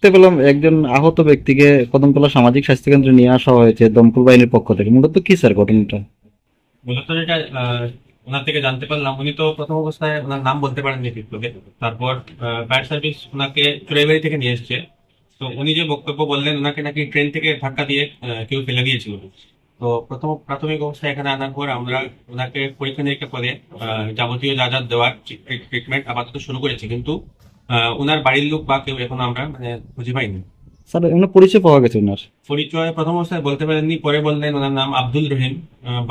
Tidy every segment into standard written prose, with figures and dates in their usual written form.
দেখতে পেলাম একজন আহত ব্যক্তিকে কদমতলা সামাজিক স্বাস্থ্য কেন্দ্রে নিয়ে আসা হয়েছে দমকল বাহিনীর পক্ষ থেকে। মূলত কি স্যার ঘটনাটা? মূলত যেটা ওনার থেকে জানতে পারলাম, উনি তো প্রথম অবস্থায় ওনার নাম বলতে পারেননি ঠিকভাবে। তারপর ফায়ার সার্ভিস ওনাকে চুড়াইবাড়ি থেকে নিয়ে এসছে। তো উনি যে বক্তব্য বললেন, ওনাকে নাকি ট্রেন থেকে ধাক্কা দিয়ে কেউ ফেলে দিয়েছিল। তো প্রথম প্রাথমিক অবস্থায় এখানে আনার পর আমরা ওনাকে পরীক্ষা নিরীক্ষা করে যাবতীয় যা যা দেওয়ার ট্রিটমেন্ট আপাতত শুরু করেছি, কিন্তু ওনার বাড়ির লোক বা কেউ এখনো আমরা খুঁজে পাইনি। স্যার এমন পরিচয় পাওয়া গেছে ওনার? পরিচয় প্রথম অবস্থায় বলতে পারেননি, পরে বললেন ওনার নাম আব্দুল রহিম,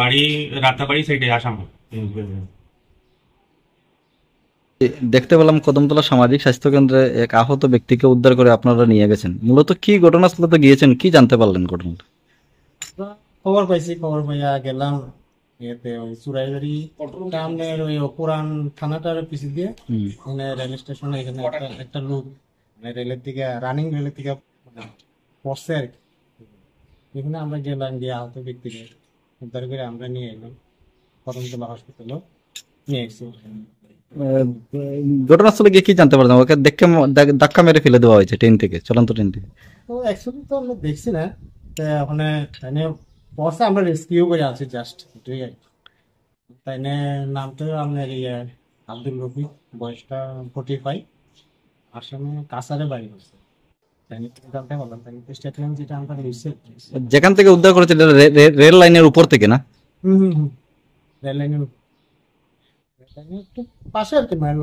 বাড়ি রাতাবাড়ি সাইডে, আসাম। দেখতে পেলাম কদমতলা সামাজিক স্বাস্থ্য কেন্দ্রে এক আহত ব্যক্তিকে উদ্ধার করে আপনারা নিয়ে গেছেন। মূলত কি ঘটনাস্থলে গিয়েছেন, কি জানতে পারলেন ঘটনাটা? খবর পাইছি, খবর পাইয়া গেলাম ইয়েতে ওই চুরাইবাড়ি টাউনের ওই পুরান থানাটার পিছু দিয়ে হুম। মানে রেল স্টেশনে এখানে একটা লোক মানে রেলের দিকে রানিং রেলের দিকে মানে পড়ছে আর কি। এখানে আমরা গেলাম, গিয়ে আহত ব্যক্তিকে উদ্ধার করে আমরা নিয়ে এলাম কদমতলা হসপিটালে নিয়ে এসেছি। আহ, ঘটনাস্থলে গিয়ে কি জানতে পারলাম? ওকে দেখে ধাক্কা মেরে ফেলে দেওয়া হয়েছে ট্রেন থেকে, চলন্ত ট্রেন থেকে। তো অ্যাকচুয়ালি তো আমরা দেখছি না, তো ওখানে মানে পড়ছে, আমরা রেস্কিউ করে আছি জাস্ট এটাই আর কি। তাই নামটা আপনার ইয়ে আব্দুল রফিক, বয়সটা 45, আসামে কাছারে বাড়ি হচ্ছে। তাই নিয়ে তুমি জানতে পারলাম, তাই নিয়ে স্টেটমেন্ট যেটা আমরা নিশ্চিত। যেখান থেকে উদ্ধার করেছিল রেল লাইনের উপর থেকে না? হুম হুম হুম, রেল লাইনের একটু পাশে আর কি, মাইল